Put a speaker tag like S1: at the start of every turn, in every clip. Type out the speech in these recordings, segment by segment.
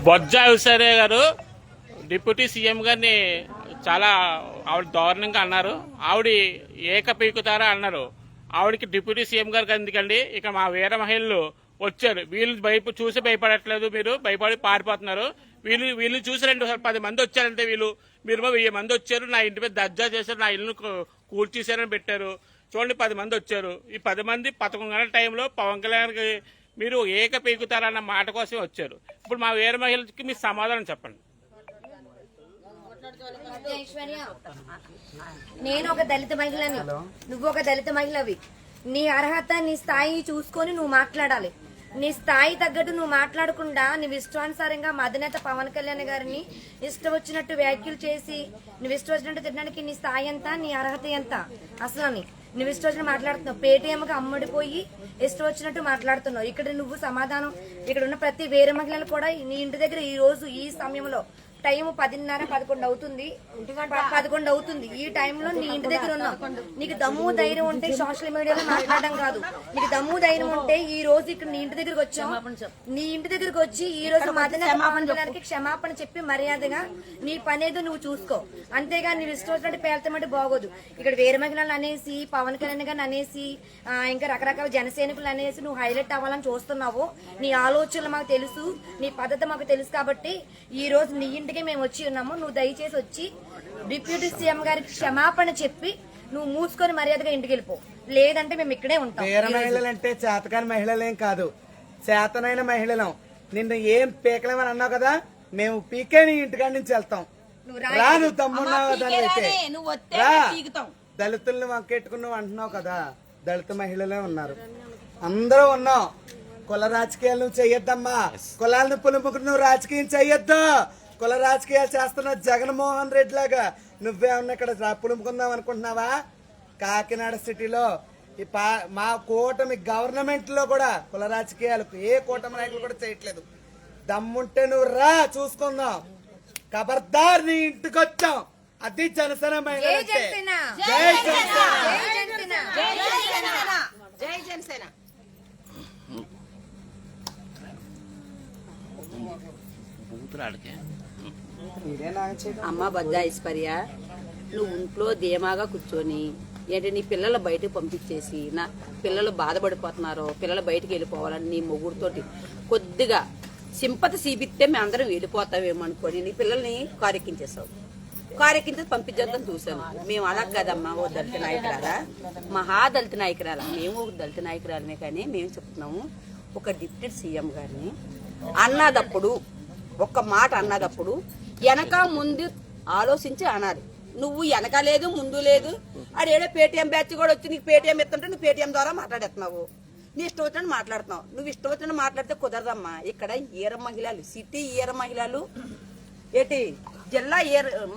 S1: బొజ్జ విసరే గారు deputy CM గారిని చాలా ఆవిడ దారుణంగా అన్నారు. ఆవిడ ఏక పీకుతారా అన్నారు. ఆవిడకి డిప్యూటీ సీఎం గారికి ఎందుకండి, ఇక మా వీర మహిళలు వచ్చారు, వీళ్ళు చూసి భయపడట్లేదు, మీరు భయపడి పారిపోతున్నారు. వీళ్ళు చూసి 10 మంది వచ్చారంటే మీరు 1000 మంది వచ్చారు, నా ఇంటి మీద దర్జా చేశారు, నా ఇల్లు కూల్చేశారని పెట్టారు. చూడండి 10 మంది వచ్చారు. ఈ 10 మంది 11 గంటల టైంలో పవన్ కళ్యాణ్కి మీరు ఏక పీకుతారన్న మాట కోసమే వచ్చారు. ఇప్పుడు మా వీర మహిళకి మీ సమాధానం చెప్పండి.
S2: నేను ఒక దళిత మహిళని, నువ్వు ఒక దళిత మహిళవి. నీ అర్హత నీ స్థాయి చూసుకొని నువ్వు మాట్లాడాలి. నీ స్థాయి తగ్గట్టు నువ్వు మాట్లాడకుండా నువ్వు ఇష్టానుసారంగా మా అధినేత పవన్ కళ్యాణ్ గారిని ఇష్టం వచ్చినట్టు వ్యాఖ్యలు చేసి నువ్వు ఇష్టం వచ్చినట్టు తినడానికి నీ స్థాయి ఎంత, నీ అర్హత ఎంత? అసలు నువ్వు ఇష్టం వచ్చినట్టు మాట్లాడుతున్నావు. పేటీఎంకి అమ్మడిపోయి ఇష్టం వచ్చినట్టు మాట్లాడుతున్నావు. ఇక్కడ నువ్వు సమాధానం, ఇక్కడ ఉన్న ప్రతి వేరే మహిళలు కూడా నీ ఇంటి దగ్గర ఈ రోజు ఈ సమయంలో టైం 10:30, 11 అవుతుంది, 11 అవుతుంది. ఈ టైంలో నీ ఇంటి దగ్గర ఉన్నావు. నీకు దమ్ము ధైర్యం ఉంటే సోషల్ మీడియాలో మాట్లాడడం కాదు, నీకు దమ్ము ధైర్యం ఉంటే ఈ రోజు ఇక్కడ నీ ఇంటి దగ్గరకు వచ్చావు. నీ ఇంటి దగ్గరకు వచ్చి ఈ రోజు మదనకి క్షమాపణ చెప్పి మర్యాదగా నీ పనేదో నువ్వు చూసుకో. అంతేగా నువ్వు ఇష్టం వచ్చినట్టు పేల్తామంటే బాగోదు. ఇక్కడ వేరే మహిళలు అనేసి, పవన్ కళ్యాణ్ గారిని అనేసి, ఇంకా రకరకాల జనసైనికులు అనేసి నువ్వు హైలైట్ అవ్వాలని చూస్తున్నావు. నీ ఆలోచనలు మాకు తెలుసు, నీ పద్ధతి మాకు తెలుసు. కాబట్టి ఈ రోజు నీ ఇంటికి మేము వచ్చి ఉన్నాము. నువ్వు దయచేసి వచ్చి డిప్యూటీ సీఎం గారికి క్షమాపణ చెప్పి నువ్వు మూసుకొని మర్యాదగా ఇంటికి వెళ్ళిపో, లేదంటే మేము ఇక్కడే ఉంటాం.
S3: వేరే మహిళలంటే చేతకాని మహిళలేం కాదు, చేతనైన మహిళలం. నిన్ను ఏం పీకలేమని అన్నావు కదా, మేము పీకే నీ ఇంటికాడి నుంచి వెళ్తాం. రా, నువ్వు తమ్మున్నావు దళితుల్ని వంకెట్టుకుని నువ్వు అంటున్నావు కదా, దళిత మహిళలే ఉన్నారు, అందరూ ఉన్నాం. కుల రాజకీయాలు నువ్వు చెయ్యొద్దమ్మా. కులాలను పులుముకుని నువ్వు రాజకీయం చెయ్యొద్దు. కుల రాజకీయాలు చేస్తున్న జగన్మోహన్ రెడ్డి లాగా నువ్వేమన్నా ఇక్కడ పులుముకుందాం అనుకుంటున్నావా? కాకినాడ సిటీలో మా కూటమి గవర్నమెంట్ లో కూడా కుల రాజకీయాలు ఏ కూటమి నాయకులు కూడా చేయట్లేదు. దమ్ముంటే నువ్వు రా, చూసుకుందాం. ఖబర్దార్, నీ ఇంటికి వచ్చాం. అది జనసేన మహిళ.
S2: జై జనసేన.
S4: అమ్మ బద్ద ఐశ్వర్య, నువ్వు ఇంట్లో ధీమాగా కూర్చొని ఏంటి నీ పిల్లలు బయటకు పంపించేసి, నా పిల్లలు బాధపడిపోతున్నారు, పిల్లలు బయటకు వెళ్ళిపోవాలని నీ మొగుడుతోటి కొద్దిగా సింపతి చూపిస్తే మేము అందరం వెళ్ళిపోతామేమో అనుకోని నీ పిల్లల్ని కారెక్కించేసావు. కారెక్కించేసి పంపించేద్దాం చూసాము. మేము అలా కదమ్మా, ఓ దళిత నాయకురాలా, మహా దళిత నాయకురాలా, మేము ఒక దళిత నాయకురాలమే. కానీ మేము చెప్తున్నాము, ఒక డిప్యూటీ సీఎం గారిని అన్నదప్పుడు, ఒక్క మాట అన్నదప్పుడు వెనక ముందు ఆలోచించి అనాలి. నువ్వు వెనక లేదు, ముందు లేదు. ఆడేడో పేటీఎం బ్యాచ్ కూడా వచ్చి నీకు పేటీఎం ఎత్తుంటే నువ్వు పేటీఎం ద్వారా మాట్లాడేస్తున్నావు. నీ ఇష్టం వచ్చినట్టు మాట్లాడుతున్నావు. నువ్వు ఇష్టం వచ్చినట్టు మాట్లాడితే కుదరదమ్మా. ఇక్కడ ఈర మహిళలు, సిటీ ఈర మహిళలు, ఏంటి జిల్లా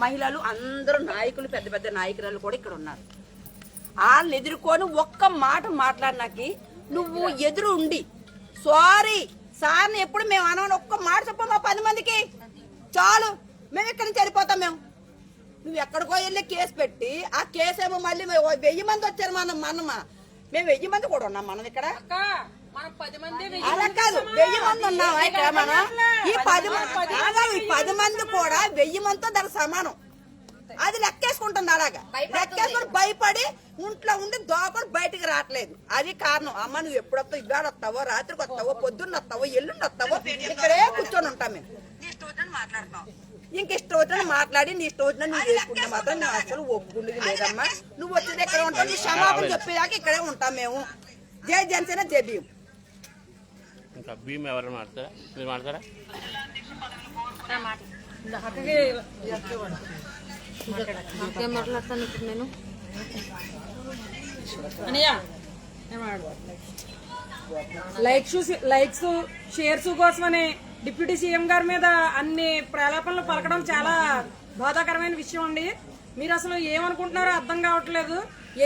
S4: మహిళలు అందరూ నాయకులు, పెద్ద పెద్ద నాయకురాలు కూడా ఇక్కడ ఉన్నారు. వాళ్ళని ఎదుర్కొని ఒక్క మాట మాట్లాడినాకి నువ్వు ఎదురు ఉండి సారీ సార్ని ఎప్పుడు మేము అనవని ఒక్క మాట చెప్పమా 10 మందికి చాలు, మేము ఇక్కడి నుంచి వెళ్ళిపోతాం. నువ్వు ఎక్కడికో వెళ్ళి కేసు పెట్టి ఆ కేసు ఏమో మళ్ళీ 1000 మంది వచ్చారు. మేము 1000 మంది కూడా ఉన్నాం. మనం ఇక్కడ అలా కాదు, 1000 మంది ఉన్నాం ఇక్కడ. మనం ఈ 10 మంది కూడా 1000 మందితో దానికి సమానం. అది లెక్కేసుకుంటుంది. అలాగా లెక్కేసుకుని భయపడి ఇంట్లో ఉండి దోకని బయటికి రావట్లేదు. అది కారణం. అమ్మ నువ్వు ఎప్పుడొస్తావు, ఇవాళ వస్తావో, రాత్రికి వస్తావో, పొద్దున్న వస్తావో, ఎల్లుండి వస్తావో, ఇక్కడే కూర్చొని ఉంటాం. మేము నీ ఇష్టం వచ్చినట్టు మాట్లాడుతున్నావు. ఇంక ఇష్టం వచ్చినట్టు మాట్లాడి నీ ఇష్టం వచ్చినట్టు నువ్వు చేసుకుంటే మాత్రం నువ్వు అసలు ఒప్పుకుండేది లేదమ్మా. నువ్వు వచ్చేది ఎక్కడ ఉంటావు, నీ క్షమాపణ చెప్పేదాకా ఇక్కడే ఉంటాం మేము. జై జనసేన, జై భీమ్.
S1: ఇంకా భీమ్ ఎవరు మాట్లాడతారా? మీరు మాట్లాడతారా?
S2: నాకేం మాట్లాడతాను ఇప్పుడు నేను?
S5: లైక్స్ షేర్స్ కోసమని డిప్యూటీ సీఎం గారి మీద అన్ని ప్రలాపనలు పలకడం చాలా బాధాకరమైన విషయం అండి. మీరు అసలు ఏమనుకుంటున్నారో అర్థం కావట్లేదు.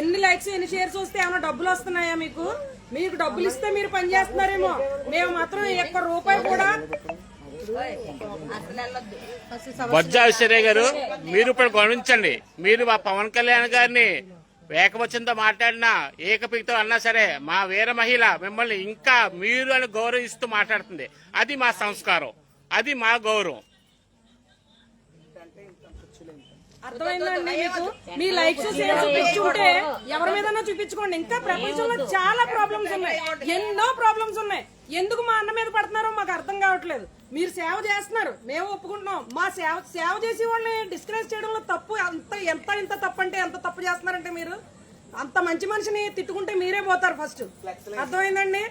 S5: ఎన్ని లైక్స్, ఎన్ని షేర్స్ వస్తే ఏమైనా డబ్బులు వస్తున్నాయా మీకు? మీకు డబ్బులు ఇస్తే మీరు పని చేస్తున్నారేమో. మేము మాత్రం ఒక్క రూపాయి కూడా.
S1: బొజ్జ విసరే గారు, మీరు ఇప్పుడు గమనించండి, మీరు మా పవన్ కళ్యాణ్ గారిని ఏకవచనంతో మాట్లాడినా, ఏకపీతో అన్నా సరే మా వీర మహిళ మిమ్మల్ని ఇంకా మీరు అని గౌరవిస్తూ మాట్లాడుతుంది. అది మా సంస్కారం. అది మా గౌరవం.
S5: అర్థమైందండి మీకు? మీ లైక్స్ షేర్ చూపించుంటే ఎవరి మీదన్నా చూపించుకోండి. ఇంకా ప్రపంచంలో చాలా ప్రాబ్లమ్స్ ఉన్నాయి, ఎన్నో ప్రాబ్లమ్స్ ఉన్నాయి. ఎందుకు మా అన్న మీద పడుతున్నారో మాకు అర్థం కావట్లేదు. మీరు సేవ చేస్తున్నారు, మేము ఒప్పుకుంటున్నాం. మా సేవ చేసి వాళ్ళని డిస్కరేజ్ చేయడంలో తప్పు ఎంత తప్పు అంటే ఎంత తప్పు చేస్తున్నారంటే మీరు అంత మంచి మనిషిని తిట్టుకుంటే మీరే పోతారు ఫస్ట్. అర్థమైందండి?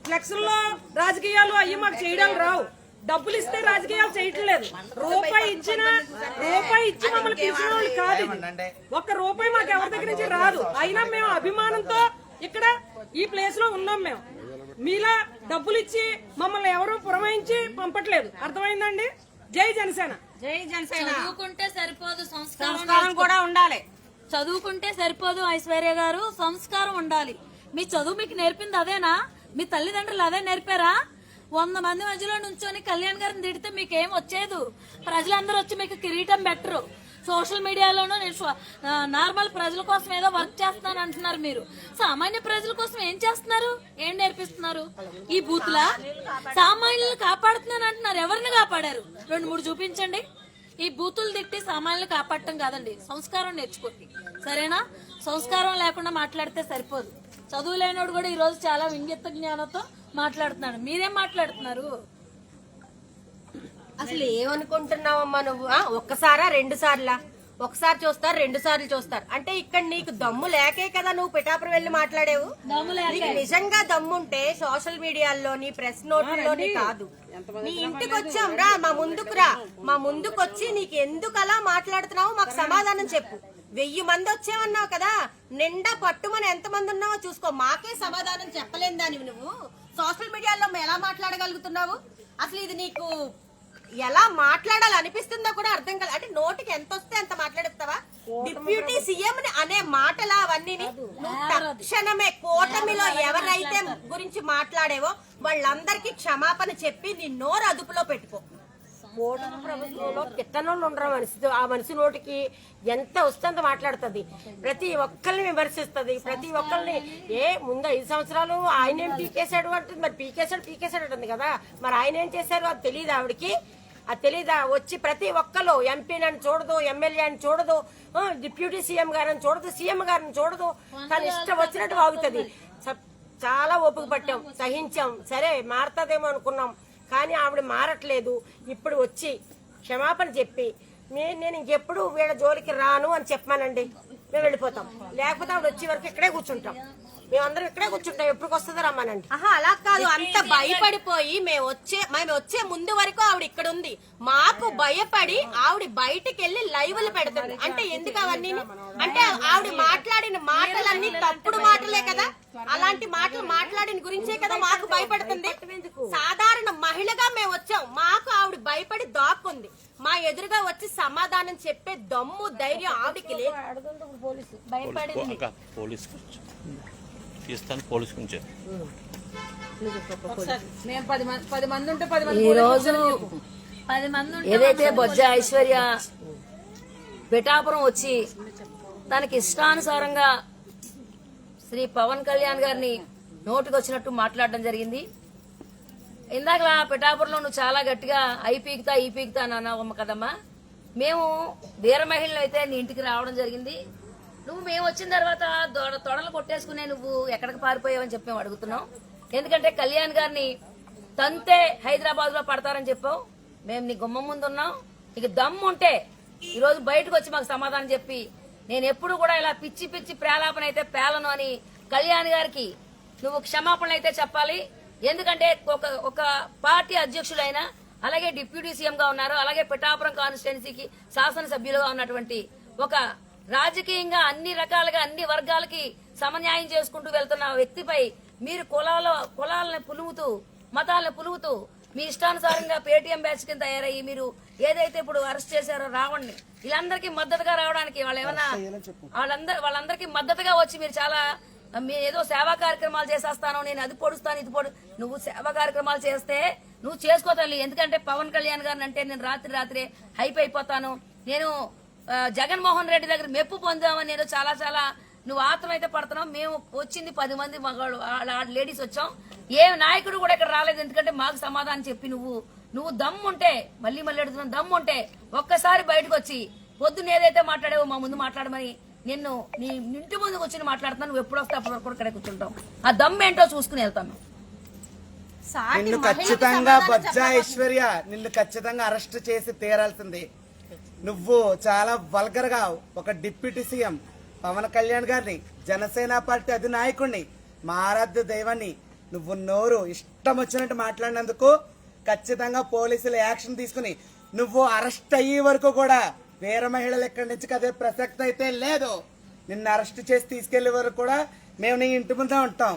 S5: ఫ్లెక్స్లో రాజకీయాలు అయ్యి మాకు చేయడం రావు. డబ్బులు ఇస్తే రాజకీయాలు చేయట్లేదు. రూపాయి ఇచ్చి మమ్మల్ని పిలిచిన వాళ్ళు కాదు. ఒక్క రూపాయి మాకు ఎవరి దగ్గర నుంచి రాదు. అయినా మేము అభిమానంతో ఇక్కడ ఈ ప్లేస్ లో ఉన్నాం. మేము మీలా డబ్బులు ఇచ్చి మమ్మల్ని ఎవరు పురమాయించి పంపట్లేదు. అర్థమైందండి? జై జనసేన.
S6: జై జనసేన.
S7: చదువుకుంటే సరిపోదు,
S6: సంస్కారం కూడా ఉండాలి.
S7: చదువుకుంటే సరిపోదు ఐశ్వర్య గారు, సంస్కారం ఉండాలి. మీ చదువు మీకు నేర్పింది అదేనా? మీ తల్లిదండ్రులు అదే నేర్పారా? 100 మంది మధ్యలో నుంచొని కళ్యాణ్ గారిని తిడితే మీకేం వచ్చేదు? ప్రజలందరూ వచ్చి మీకు కిరీటం పెట్టరు. సోషల్ మీడియాలోనూ నేను నార్మల్ ప్రజల కోసం ఏదో వర్క్ చేస్తాను అంటున్నారు. మీరు సామాన్య ప్రజల కోసం ఏం చేస్తున్నారు? ఏం నేర్పిస్తున్నారు? ఈ బూత్లా సామాన్యులు కాపాడుతున్నాను అంటున్నారు. ఎవరిని కాపాడారు? 2-3 చూపించండి. ఈ బూతులు తిట్టి సామాన్యులు కాపాడటం కాదండి, సంస్కారం నేర్చుకోండి. సరేనా? సంస్కారం లేకుండా మాట్లాడితే సరిపోదు. చదువు లేనోడు కూడా ఈ రోజు చాలా వింగెత్త జ్ఞానంతో మాట్లాడుతున్నాడు. మీరేం మాట్లాడుతున్నారు?
S2: అసలు ఏమనుకుంటున్నావమ్మా నువ్వు? ఒక్కసారా 2 సార్లా? ఒకసారి చూస్తారు, 2 సార్లు చూస్తారు. అంటే ఇక్కడ నీకు దమ్ము లేకే కదా నువ్వు పిఠాపురం వెళ్ళి మాట్లాడేవు. నీకు నిజంగా దమ్ముంటే సోషల్ మీడియాలోని ప్రెస్ నోట్లోని కాదు, నీ ఇంటికి వచ్చాం రా, మా ముందుకు వచ్చి నీకు ఎందుకు అలా మాట్లాడుతున్నావు మాకు సమాధానం చెప్పు. 1000 మంది వచ్చామన్నావు కదా, నిండా పట్టుమని ఎంతమంది ఉన్నావో చూసుకో. మాకే సమాధానం చెప్పలేని దానివి నువ్వు సోషల్ మీడియాలో ఎలా మాట్లాడగలుగుతున్నావు? అసలు ఇది నీకు ఎలా మాట్లాడాలి అనిపిస్తుందో కూడా అర్థం కాదు. అంటే నోటికి ఎంత వస్తే అంత మాట్లాడేస్తావా? డిప్యూటీ సీఎం అనే మాటలా అవన్నీ తక్షణమే కూటమిలో ఎవరైతే గురించి మాట్లాడేవో వాళ్ళందరికీ క్షమాపణ చెప్పి నీ నోరు అదుపులో పెట్టుకో. కూటమి ప్రభుత్వంలో కిట్టనోళ్ళు ఉండరు. ఆ మనిషి నోటికి ఎంత వస్తే అంత మాట్లాడుతుంది. ప్రతి ఒక్కరిని విమర్శిస్తుంది. ప్రతి ఒక్కరిని ముందు 5 సంవత్సరాలు ఆయన ఏం పీకేశాడు అంటుంది. మరి పీకేశాడు అంటుంది కదా, మరి ఆయన ఏం చేశారు అది తెలియదు ఆవిడకి. అది తెలీదా? వచ్చి ప్రతి ఒక్కరు ఎంపీని అని చూడదు, ఎమ్మెల్యే అని చూడదు, డిప్యూటీ సీఎం గారిని చూడదు, సీఎం గారిని చూడదు, తను ఇష్టం వచ్చినట్టు వాగుతుంది. చాలా ఓపిక పట్టాం, సహించాం. సరే మారుతుందేమో అనుకున్నాం, కానీ ఆవిడ మారట్లేదు. ఇప్పుడు వచ్చి క్షమాపణ చెప్పి నేను ఇంకెప్పుడు వీళ్ళ జోలికి రాను అని చెప్పానండి, మేము వెళ్ళిపోతాం. లేకపోతే ఆవిడ వచ్చే వరకు ఇక్కడే కూర్చుంటాం. మేమందరం ఇక్కడే కూర్చుంటాం. ఎప్పుడు వస్తుందో రమ్మానండి. అలా కాదు, అంత భయపడిపోయి మేము వచ్చే ముందు వరకు ఆవిడ ఇక్కడ ఉంది. మాకు భయపడి ఆవిడ బయటికి వెళ్లి లైవ్లు పెడుతుంది. అంటే ఎందుకు అవన్నీ? అంటే ఆవిడ మాట్లాడిన మాటలన్నీ తప్పుడు మాటలే కదా. అలాంటి మాటలు మాట్లాడిన గురించే కదా మాకు భయపడుతుంది. సాధారణ మహిళగా మేము వచ్చాం, మాకు ఆవిడ భయపడి దాక్కుంది. మా ఎదురుగా వచ్చి సమాధానం చెప్పే దమ్ము ధైర్యం ఆవిడకి లేదు. భయపడింది.
S6: ఈ రోజు ఏదైతే బొజ్జ ఐశ్వర్య పిఠాపురం వచ్చి తనకి ఇష్టానుసారంగా శ్రీ పవన్ కళ్యాణ్ గారిని నోటికి వచ్చినట్టు మాట్లాడడం జరిగింది. ఇందాక పిఠాపురంలో నువ్వు చాలా గట్టిగా ఈ పీకుతా అని అన్నావమ్మ కదమ్మా. మేము వీర మహిళలు అయితే నీ ఇంటికి రావడం జరిగింది. నువ్వు మేము వచ్చిన తర్వాత తొడలు కొట్టేసుకునే నువ్వు ఎక్కడికి పారిపోయావని చెప్పి మేము అడుగుతున్నాం. ఎందుకంటే కళ్యాణ్ గారిని తంతే హైదరాబాద్ లో పడతారని చెప్పావు. మేము నీ గుమ్మం ముందు ఉన్నాం. నీకు దమ్ము ఉంటే ఈ రోజు బయటకు వచ్చి మాకు సమాధానం చెప్పి, నేను ఎప్పుడు కూడా ఇలా పిచ్చి ప్రేలాపన అయితే పేలను అని కళ్యాణ్ గారికి నువ్వు క్షమాపణలు అయితే చెప్పాలి. ఎందుకంటే ఒక పార్టీ అధ్యక్షుడైన, అలాగే డిప్యూటీ సీఎం గా ఉన్నారు, అలాగే పిఠాపురం కాన్స్టిట్యున్సీకి శాసనసభ్యులుగా ఉన్నటువంటి ఒక రాజకీయంగా అన్ని రకాలుగా అన్ని వర్గాలకి సమన్యాయం చేసుకుంటూ వెళ్తున్న వ్యక్తిపై మీరు కులాలను పులుముతూ, మతాలను పులుముతూ, మీ ఇష్టానుసారంగా పేటీఎం బ్యాచ్ కింద తయారయ్యి మీరు ఏదైతే ఇప్పుడు అరెస్ట్ చేశారో రావణ్ణి, వీళ్ళందరికీ మద్దతుగా రావడానికి వాళ్ళు ఏమన్నా వాళ్ళందరికీ మద్దతుగా వచ్చి మీరు చాలా ఏదో సేవా కార్యక్రమాలు చేసేస్తాను, నేను అది పొడుస్తాను ఇది పొడు. నువ్వు సేవా కార్యక్రమాలు చేస్తే నువ్వు చేసుకో తల్లి. ఎందుకంటే పవన్ కళ్యాణ్ గారిని అంటే నేను రాత్రి హైప్ అయిపోతాను, నేను జగన్మోహన్ రెడ్డి దగ్గర మెప్పు పొందామని నేను చాలా నువ్వు ఆత్రం అయితే పడుతున్నావు. మేము వచ్చింది 10 మంది మగాళ్ళు లేడీస్ వచ్చాం. ఏ నాయకుడు కూడా ఇక్కడ రాలేదు. ఎందుకంటే మాకు సమాధానం చెప్పి నువ్వు దమ్ముంటే, మళ్ళీ అడుగుతున్నావు, దమ్ముంటే ఒక్కసారి బయటకు వచ్చి పొద్దున్న ఏదైతే మాట్లాడావో మా ముందు మాట్లాడమని నిన్ను నీ ఇంటి ముందుకు వచ్చి మాట్లాడుతున్నావు. నువ్వు ఎప్పుడు వస్తే అప్పటి వరకు ఇక్కడ కూర్చుంటాం. ఆ దమ్ము ఏంటో చూసుకుని వెళ్తాను.
S3: నిన్ను ఖచ్చితంగా బొజ్జా ఐశ్వర్య, నిన్ను ఖచ్చితంగా అరెస్ట్ చేసి తీరాల్సింది. నువ్వు చాలా వల్గర్ గా ఒక డిప్యూటీ సీఎం పవన్ కళ్యాణ్ గారిని, జనసేన పార్టీ అధినాయకుడిని, మా ఆరాధ్య దైవాన్ని నువ్వు నోరు ఇష్టం వచ్చినట్టు మాట్లాడినందుకు ఖచ్చితంగా పోలీసులు యాక్షన్ తీసుకుని నువ్వు అరెస్ట్ అయ్యే వరకు కూడా వేరే మహిళలు ఎక్కడి నుంచి కదే ప్రసక్తి అయితే లేదు. నిన్ను అరెస్ట్ చేసి తీసుకెళ్లే వరకు కూడా మేము నీ ఇంటి ముందే ఉంటాం.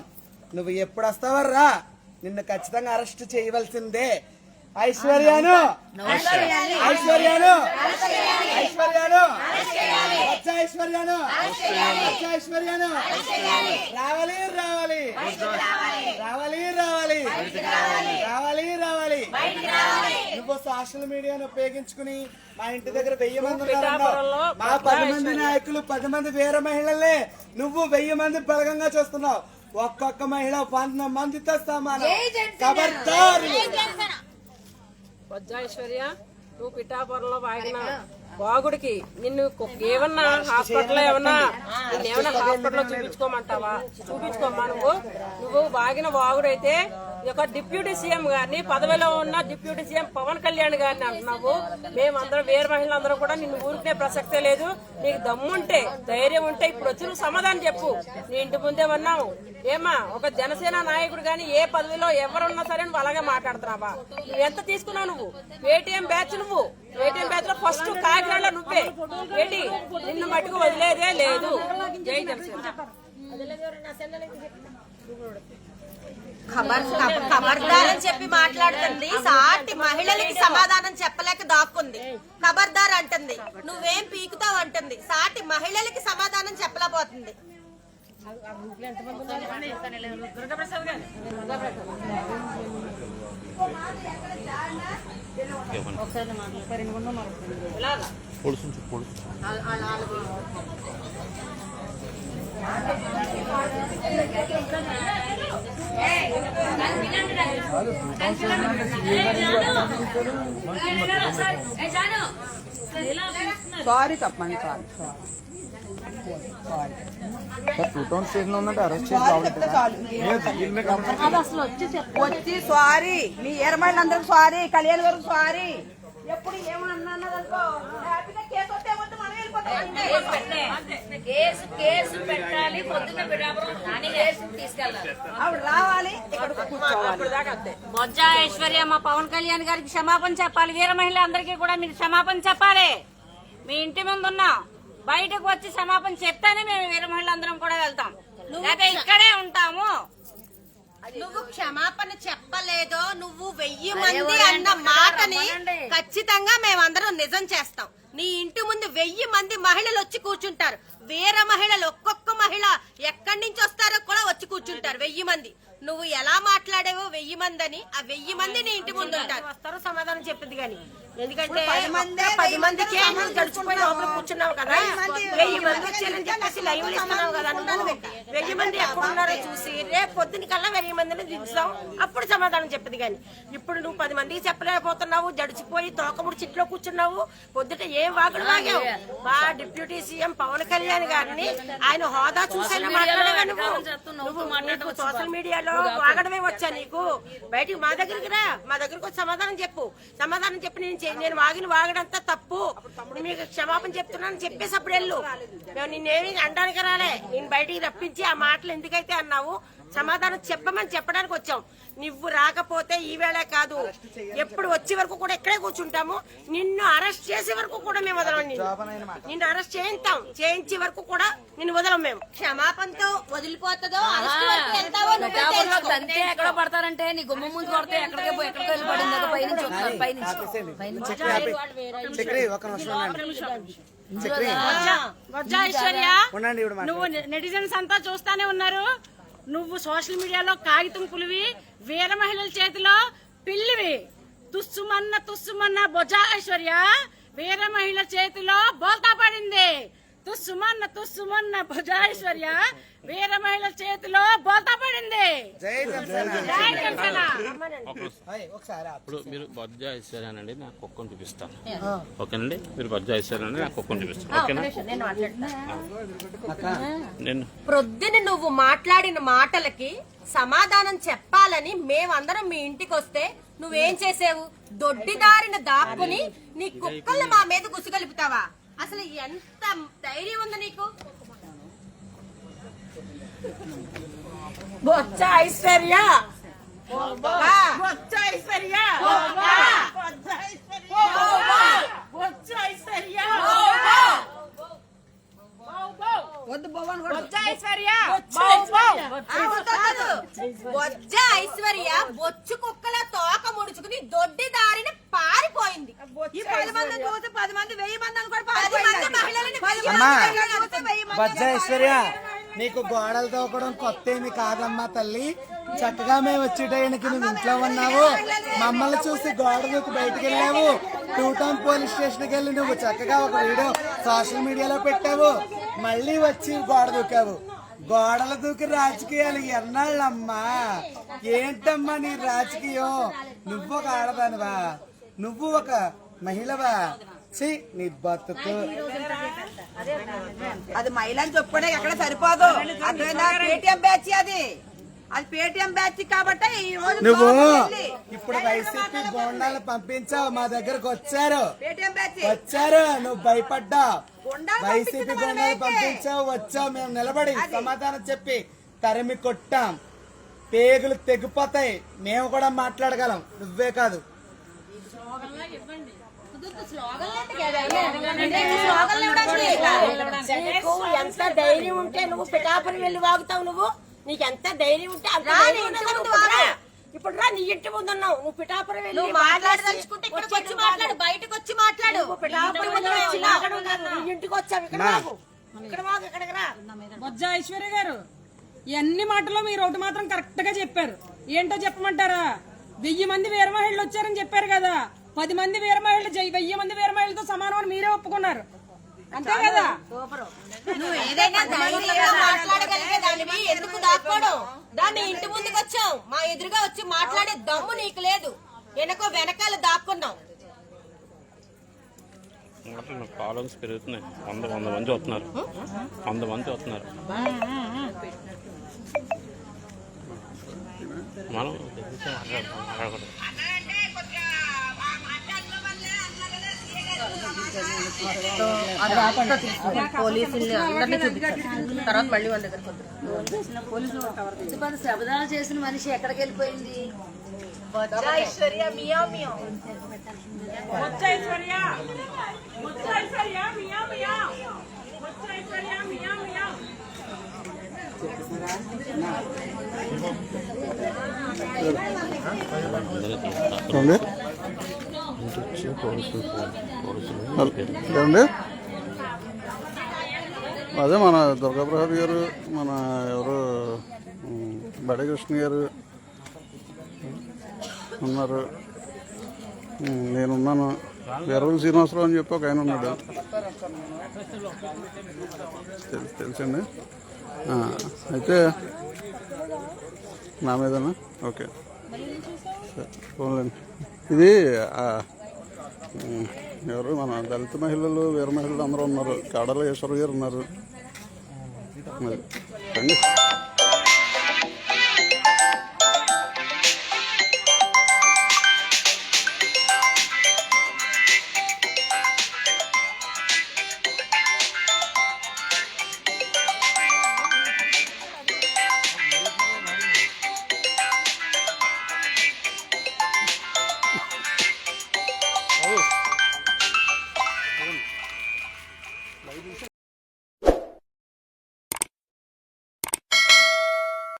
S3: నువ్వు ఎప్పుడు వస్తావర్రా, నిన్ను ఖచ్చితంగా అరెస్ట్ చేయవలసిందే. ఐశ్వర్యాను ఐశ్వర్యాను ఐశ్వర్యాను ఐశ్వర్యాను ఐశ్వర్యాను రావాలి రావాలి రావాలి రావాలి రావాలి రావాలి. నువ్వు సోషల్ మీడియాను ఉపయోగించుకుని మా ఇంటి దగ్గర 1000 మంది ఉన్నారన్నావు. మా 10 మంది నాయకులు 10 మంది వేరే మహిళలే, నువ్వు 1000 మంది బలగంగా చూస్తున్నావు. ఒక్కొక్క మహిళ 100 మందితో సమానం. ఖబర్దార్.
S5: బొజ్జా ఐశ్వర్య, నువ్వు పిఠాపురంలో వాగిన వాగుడికి నిన్ను ఏమన్నా హాస్పిటల్ ఏమన్నా హాస్పిటల్లో చూపించుకోమంటావా? చూపించుకోమ్మా. నువ్వు వాగిన వాగుడైతే ఒక డిప్యూటీ సీఎం గారిని, పదవిలో ఉన్న డిప్యూటీ సీఎం పవన్ కళ్యాణ్ గారిని అంటున్నావు. మేమందరం వేరే మహిళలందరూ కూడా నిన్ను ఊరుకునే ప్రసక్తే లేదు. నీకు దమ్ముంటే, ధైర్యం ఉంటే ఇప్పుడు వచ్చి నువ్వు సమాధానం చెప్పు. నీ ఇంటి ముందే ఉన్నావు. ఏమా ఒక జనసేన నాయకుడు గాని ఏ పదవిలో ఎవరున్నా సరే నువ్వు అలాగే మాట్లాడుతున్నావా? నువ్వు ఎంత తీసుకున్నావు? నువ్వు ఏటీఎం బ్యాచ్, నువ్వు ఏటీఎం బ్యాచ్ లో ఫస్ట్ కాకినాడలో నువ్వే. ఏంటి నిన్ను మట్టుకు వదిలేదే లేదు. జై జనసేన.
S8: ఖబర్దార్ అని చెప్పి మాట్లాడుతుంది. సాటి మహిళలకి సమాధానం చెప్పలేక దాక్కుంది. ఖబర్దార్ అంటుంది. నువ్వేం పీకుతావు అంటుంది. సాటి మహిళలకి సమాధానం చెప్పలేకపోతుంది.
S4: సారీ తప్పండి. వచ్చి సారీ, మీ ఏరమైళ్ళందరూ సారీ, కళ్యాణ్ గారు సారీ. ఎప్పుడు ఏమన్నదనుకో హ్యాపీగా కేసు వస్తే వద్దు, మనం వెళ్ళిపోతాం.
S6: కేసు పెట్టాలి. పొద్దున్న తీసుకెళ్ళాలి.
S4: ఆవిడ రావాలి, ఇక్కడ కూర్చోవాలి.
S8: బొజ్జా ఐశ్వర్య, మా పవన్ కళ్యాణ్ గారికి క్షమాపణ చెప్పాలి. వీర మహిళలందరికీ కూడా మీరు క్షమాపణ చెప్పాలి. మీ ఇంటి ముందున్నా బయటకు వచ్చి క్షమాపణ చెప్తానే మేము వీర మహిళలందరం కూడా వెళ్తాం. లేకపోతే ఇక్కడే ఉంటాము. నువ్వు క్షమాపణ చెప్పలేదో, నువ్వు 1000 మంది అన్న మాటని ఖచ్చితంగా మేమందరం నిజం చేస్తాం. నీ ఇంటి ముందు 1000 మంది మహిళలు వచ్చి కూర్చుంటారు. వేరే మహిళలు ఒక్కొక్క మహిళ ఎక్కడి నుంచి వస్తారో కూడా వచ్చి కూర్చుంటారు. 1000 మంది. నువ్వు ఎలా మాట్లాడేవో 1000 మంది అని, ఆ 1000 మంది నీ ఇంటి ముందు ఉంటారు. వస్తారు, సమాధానం చెప్పింది కానీ. ఎందుకంటే 10 మందికి గడిచిపోయి లోపల కూర్చున్నావు కదా. 1000 మంది వచ్చారని చెప్పేసి లైవ్ ఇస్తున్నావు కదా. 1000 మంది ఎక్కడున్నారో చూసి రేపు పొద్దున కల్లా 1000 మందిని దించుతాం. అప్పుడు సమాధానం చెప్పింది కానీ. ఇప్పుడు నువ్వు 10 మందికి చెప్పలేకపోతున్నావు. జడిచిపోయి తోకముడి చిట్లో కూర్చున్నావు. పొద్దుట ఏం వాగుడు వాగావు. మా డిప్యూటీ సీఎం పవన్ కళ్యాణ్ గారిని ఆయన హోదా చూసేలా మాట్లాడేవా? నువ్వు సోషల్ మీడియాలో వాగడమే వచ్చా నీకు? బయటికి మా దగ్గరికి రా, మా దగ్గరకు వచ్చి సమాధానం చెప్పు. సమాధానం చెప్పి నేను వాగడంతా తప్పు, మీకు క్షమాపణ చెప్తున్నాను చెప్పేసి అప్పుడు వెళ్ళు. మేము నిన్నేమి అనడానికి రాలే. నేను బయటికి రప్పించి ఆ మాటలు ఎందుకైతే అన్నావు సమాధానం చెప్పమని చెప్పడానికి వచ్చాం. నువ్వు రాకపోతే ఈవేళే కాదు, ఎప్పుడు వచ్చే వరకు కూడా ఇక్కడే కూర్చుంటాము. నిన్ను అరెస్ట్ చేసే వరకు కూడా మేము వదలం. నిన్ను అరెస్ట్ చేయించే వరకు కూడా నిన్ను వదలం. మేము క్షమాపణతో వదిలిపోతుందో
S6: ఎక్కడో పడతారంటే నీ గుమ్మ ముందు పడితే ఎక్కడికి వెళ్ళి పడింది.
S5: నువ్వు నెటిజన్స్ అంతా చూస్తానే ఉన్నారు. నువ్వు సోషల్ మీడియాలో కాగితం పులివి, వీర మహిళల చేతిలో పిల్లివి. తుస్సుమన్న బొజ్జా ఐశ్వర్య వీర మహిళ చేతిలో బోల్తా పడింది.
S8: తుస్సుమన్న భుజాయిశ్వర్య వీర మహిళ చేతిలో బోతపడింది.
S3: జై జనసేన.
S8: జై జనసేన.
S3: ఒకసారి
S1: ఇప్పుడు మీరు బొజ్జ ఐశ్వర్యానండి నాకు కుక్కను చూపిస్తాను. ఓకేనండి, మీరు బొజ్జ ఐశ్వర్యానండి నాకు కుక్కను చూపిస్తాను. ఓకేనా? నేను
S2: ప్రొద్దున నువ్వు మాట్లాడిన మాటలకి సమాధానం చెప్పాలని మేమందరం మీ ఇంటికి వస్తే నువ్వేం చేసావు? దొడ్డిదారిన దాక్కుని నీ కుక్కల్ని మా మీద గుసిగలుపుతావా? అసలు ఎంత ధైర్యం ఉంది నీకు?
S8: బొజ్జ ఐశ్వర్య బొజ్జ ఐశ్వర్య బొజ్జ ఐశ్వర్య బొజ్జ ఐశ్వర్య
S2: బొజ్జ ఐశ్వర్య బొచ్చు కుక్కల తోక ముడుచుకుని దొడ్డి దారిన పారిపోయింది. ఈ 10 మంది చూసి 10 మంది 1000 మంది అనుకోండి, 10 మంది మహిళలని
S3: అమ్మా బొజ్జ ఐశ్వర్య, నీకు గోడలు తోకడం కొత్త ఏమి కాదమ్మా తల్లి. చక్కగా మేము వచ్చే టైంకి నువ్వు ఇంట్లో ఉన్నావు, మమ్మల్ని చూసి గోడ దూకి బయటకు వెళ్ళావు. 2 టౌన్ పోలీస్ స్టేషన్కి వెళ్ళి నువ్వు చక్కగా ఒక వీడియో సోషల్ మీడియాలో పెట్టావు, మళ్ళీ వచ్చి గోడ దూకావు. గోడలు దూకి రాజకీయాలు ఎన్నాళ్ళమ్మా? ఏంటమ్మా నీ రాజకీయం? నువ్వు ఒక ఆడదానివా? నువ్వు ఒక మహిళవా? నీ బతుకు.
S4: అది మహిళని చెప్పుకోవడం ఎక్కడ సరిపోదు. అర్థమైందా? పేటిఎం బ్యాచ్ అది పేటిఎం బ్యాచ్ కాబట్టి ఈ రోజు
S3: నువ్వు ఇప్పుడు వైసీపీ గోండాలు పంపించావు, మా దగ్గరకు వచ్చారు, నువ్వు భయపడ్డావు. వైసీపీ గోండాలు పంపించావు, వచ్చావు, మేము నిలబడి సమాధానం చెప్పి తరిమి కొట్టాం. పేగులు తెగిపోతాయి, మేము కూడా మాట్లాడగలం, నువ్వే కాదు.
S2: ఎంత ధైర్యం ఉంటే నువ్వు పిఠాపురం వెళ్ళి వాగుతావు? నువ్వు నీకెంత ధైర్యం ఉంటే ఇప్పుడు రా, నీ ఇంటి ముందు ఉన్నావు, నువ్వు పిఠాపురం వెళ్ళి మాట్లాడదలుచుకుంటే ఇక్కడికి వచ్చి మాట్లాడు, బయటకు వచ్చి మాట్లాడు. ఇంటికి వచ్చావు, ఇక్కడ వాగు, ఇక్కడికి రా.
S5: బొజ్జ ఐశ్వర్య గారు, ఎన్ని మాటలో మీరు ఒకటి మాత్రం కరెక్ట్ గా చెప్పారు. ఏంటో చెప్పమంటారా? 1000 మంది వీర మహిళలు వచ్చారని చెప్పారు కదా. 10 మంది వీర మహిళలు 1000 మంది వీర మహిళలతో సమానం అని మీరే ఒప్పుకున్నారు, అంతే కదా?
S2: నువ్వు ఏదైనా ధైర్యంగా మాట్లాడగలిగే దానివి ఎందుకు దాక్కోవడం? దాన్ని ఇంటి ముందుకు వచ్చావు, మా ఎదురుగా వచ్చి మాట్లాడే దమ్ము నీకు లేదు, వెనకాల దాక్కున్నావు.
S1: ఫాలోవర్స్ పెరుగుతున్నాయి, 100 మంది వస్తున్నారు, 100 మంది వస్తున్నారు. మనం మాట్లాడకూడదు.
S2: పోలీసుల్ని అందరినీ చూపించారు, తర్వాత మళ్ళీ వాళ్ళ దగ్గర శబదాలు చేసిన మనిషి ఎక్కడికి వెళ్ళిపోయింది?
S8: బొజ్జ ఐశ్వర్య మియా మియా బొజ్జ ఐశ్వర్య బొజ్జ ఐశ్వర్య మియా మియా బొజ్జ ఐశ్వర్య మియా మియా.
S9: ఏమండి, అదే మన దుర్గాప్రసాద్ గారు, మన ఎవరు బడే కృష్ణ గారు ఉన్నారు, నేనున్నాను, వీరవల్లి శ్రీనివాసరావు అని చెప్పి ఒక ఆయన ఉన్నాడు, తెలుసండి. అయితే నా మీదనా? ఓకే, పోన్లేండి. ఇది ఎవరు మన దళిత మహిళలు, వీర మహిళలు అందరూ ఉన్నారు, కాడల ఈశ్వర్ గారు ఉన్నారు. రండి.